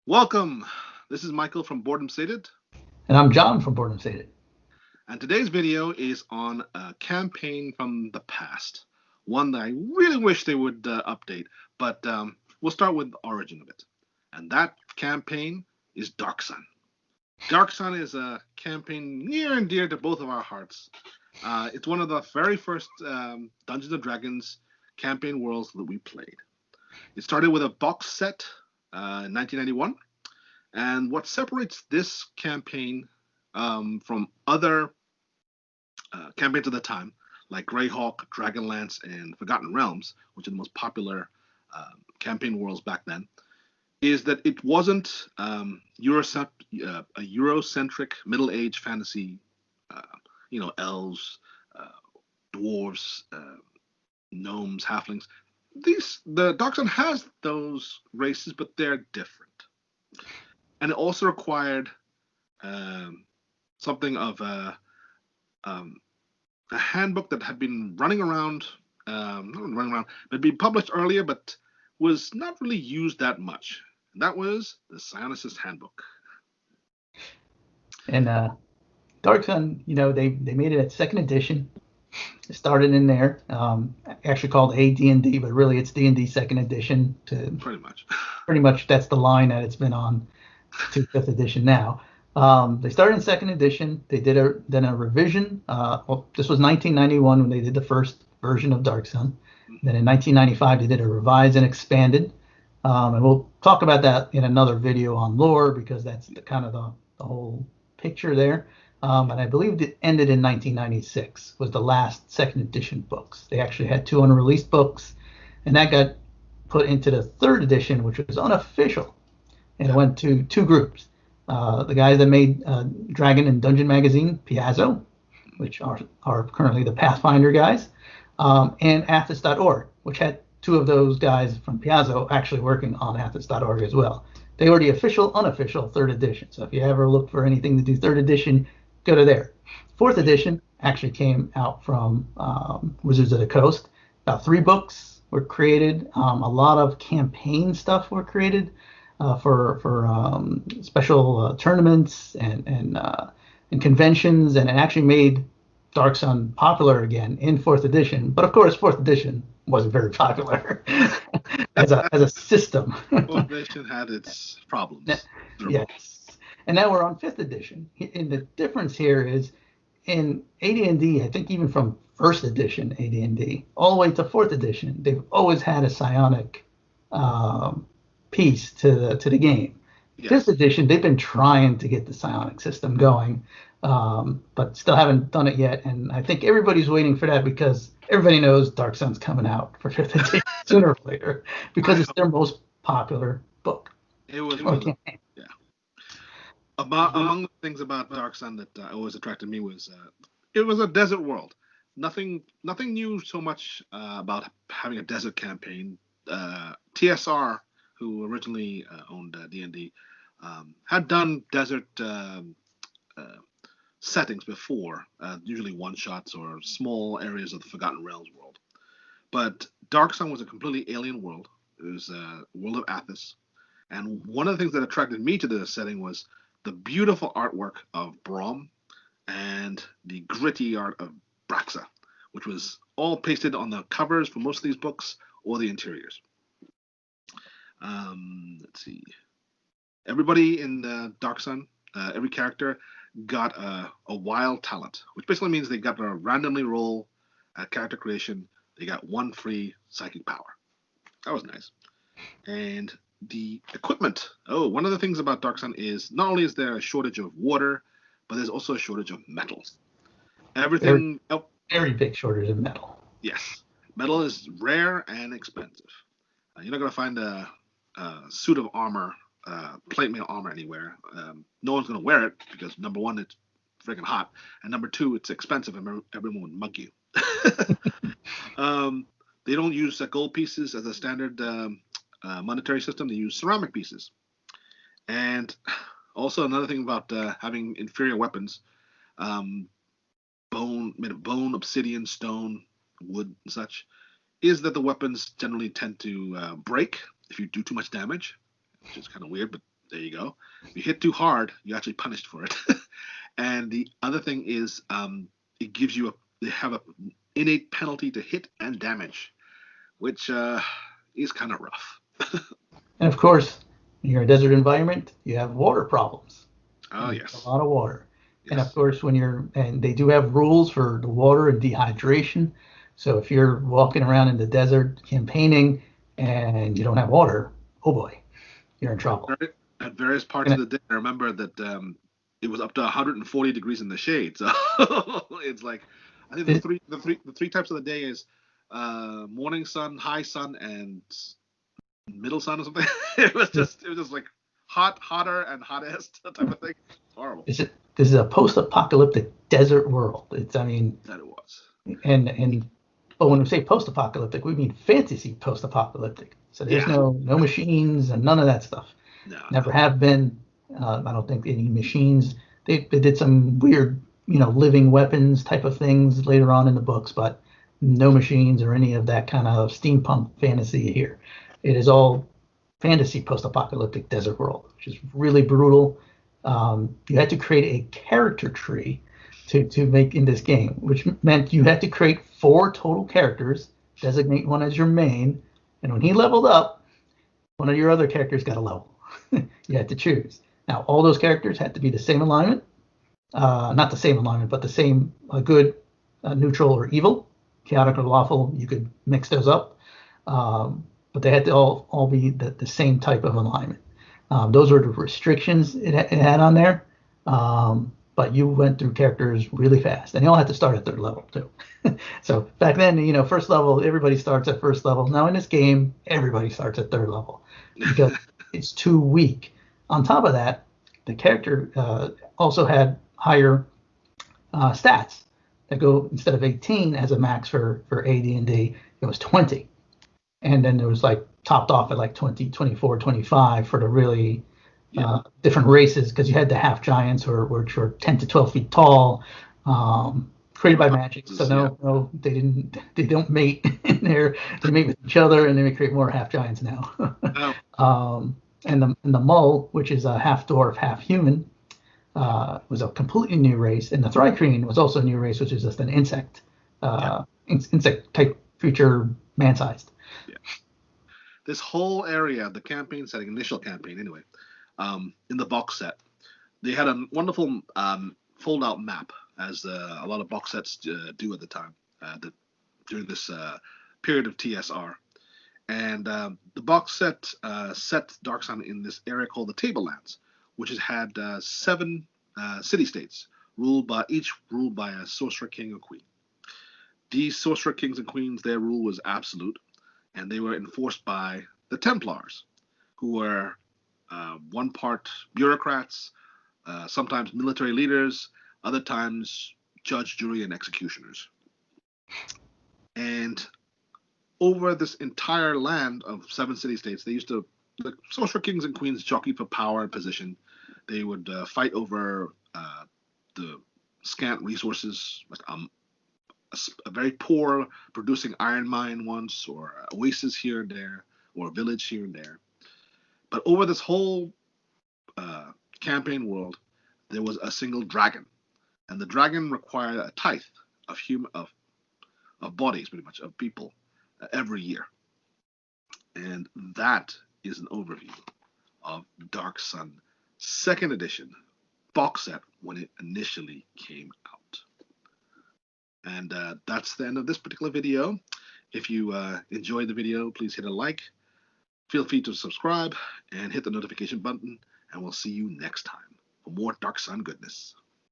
Welcome. This is Michael from Boredom Sated, And I'm John from Boredom Sated. and today's video is on a campaign from the past, one that I really wish they would update, but we'll start with the origin of it. And that campaign is Dark Sun. Dark Sun is a campaign near and dear to both of our hearts. It's one of the very first Dungeons and Dragons campaign worlds that we played. It started with a box set in 1991. And what separates this campaign from other campaigns of the time, like Greyhawk, Dragonlance, and Forgotten Realms, which are the most popular campaign worlds back then, is that it wasn't a Eurocentric middle-age fantasy, uh, elves, uh, dwarves, gnomes, halflings. The Dark Sun has those races, but they're different, and it also required um, something of um, a handbook that had been running around, not running around, but been published earlier, but was not really used that much. And that was the Psionicist Handbook. And Dark Sun, they made it at second edition. It started in there, actually called AD&D, but really it's D&D second edition. Pretty much. Pretty much that's the line that it's been on to fifth edition now. They started in second edition. They did then a revision. This was 1991 when they did the first version of Dark Sun. Then in 1995 they did a revised and expanded. And we'll talk about that in another video on lore because that's the whole picture there. And I believe it ended in 1996 was the last second edition books. They actually had two unreleased books, and that got put into the third edition, which was unofficial, and it went to two groups. The guys that made Dragon and Dungeon Magazine, Piazzo, which are currently the Pathfinder guys, and Athos.org, which had two of those guys from Piazzo actually working on Athos.org as well. They were the official, unofficial third edition. So if you ever look for anything to do third edition, go to there. Fourth edition actually came out from Wizards of the Coast. About three books were created. A lot of campaign stuff were created for special tournaments and conventions, and it actually made Dark Sun popular again in fourth edition. But of course, fourth edition wasn't very popular as a system. Fourth edition had its problems. Yes. And now we're on fifth edition. And the difference here is in AD&D, I think even from first edition AD&D all the way to fourth edition, they've always had a psionic piece to the game. Yes. Fifth edition, they've been trying to get the psionic system going, but still haven't done it yet. And I think everybody's waiting for that because everybody knows Dark Sun's coming out for fifth edition sooner or later because it's their most popular book. It was one of the, yeah. Among the things about Dark Sun that always attracted me was it was a desert world. Nothing new so much about having a desert campaign. TSR, who originally owned D&D, had done desert settings before, usually one-shots or small areas of the Forgotten Realms world. But Dark Sun was a completely alien world. It was a world of Athos. And one of the things that attracted me to this setting was the beautiful artwork of Brom and the gritty art of Braxa, which was all pasted on the covers for most of these books or the interiors. Let's see. Everybody in the Dark Sun, every character got a wild talent, which basically means they got to randomly roll at character creation. They got one free psychic power. That was nice. And the equipment. Oh, one of the things about Dark Sun is not only is there a shortage of water, but there's also a shortage of metals. Everything. Very big shortage of metal. Yes. Metal is rare and expensive. You're not going to find a suit of armor, plate mail armor anywhere. No one's going to wear it because number one, it's freaking hot, and number two, it's expensive and everyone would mug you. They don't use gold pieces as a standard monetary system. They use ceramic pieces. And also another thing about having inferior weapons, made of bone, obsidian, stone, wood, and such, is that the weapons generally tend to break if you do too much damage, which is kind of weird, but There you go. If you hit too hard, you're actually punished for it. And the other thing is, it gives you they have a innate penalty to hit and damage, which is kind of rough. And of course, when you're in a desert environment, you have water problems. Oh And you have a yes, lot of water. And of yes. course, and they do have rules for the water and dehydration. So if you're walking around in the desert campaigning and you don't have water, oh boy, you're in trouble. At various parts of And the day, I remember that it was up to 140 degrees in the shade. So it's like I think it, the three types of the day is morning sun, high sun, and middle sun or something. It was just like hotter, and hottest type of thing. It's horrible. this is a post-apocalyptic desert world. It's, I mean, That it was. and but when we say post-apocalyptic, we mean fantasy post-apocalyptic. So there's Yeah. no machines and none of that stuff. No, Never no. have been. I don't think any machines. They did some weird, living weapons type of things later on in the books, but no machines or any of that kind of steampunk fantasy here. It is all fantasy post-apocalyptic desert world, which is really brutal. You had to create a character tree to make in this game, which meant you had to create 4 total characters, designate one as your main, and when he leveled up, one of your other characters got a level. You had to choose. Now, all those characters had to be the same alignment, not the same alignment, but the same good, neutral, or evil, chaotic or lawful. You could mix those up, but they had to all be the same type of alignment. Those were the restrictions it had on there. But you went through characters really fast, and they all had to start at 3rd level too. So back then, first level, everybody starts at first level. Now in this game, everybody starts at 3rd level because it's too weak. On top of that, the character also had higher stats that go instead of 18 as a max for AD&D, it was 20. And then there was like topped off at like 20, 24, 25 for the really Yeah. different races because you had the half giants which were 10 to 12 feet tall, created by magic. So Yeah. no, they don't mate in there. They mate with each other and then we create more half giants now. Oh, And the Mull, which is a half dwarf, half human, was a completely new race, and the Thri-Kreen was also a new race, which is just an insect, yeah. insect type creature, man-sized. Yeah. This whole area, the campaign setting, initial campaign anyway, in the box set, they had a wonderful fold-out map, as a lot of box sets do at the time, during this period of TSR. And the box set Dark Sun in this area called the Tablelands, which has had 7 city-states each ruled by a sorcerer king or queen. These sorcerer kings and queens, their rule was absolute, and they were enforced by the Templars, who were one part bureaucrats, sometimes military leaders, other times judge, jury, and executioners. And over this entire land of 7 city-states, the sorcerer kings and queens jockeyed for power and position. They would fight over the scant resources, like a very poor producing iron mine once, or a oasis here and there, or a village here and there. But over this whole uh, campaign world, there was a single dragon, and the dragon required a tithe of of bodies, pretty much, of people every year. And that is an overview of Dark Sun Second Edition box set when it initially came out. And that's the end of this particular video. If you enjoyed the video, please hit a like. Feel free to subscribe and hit the notification button. And we'll see you next time for more Dark Sun goodness.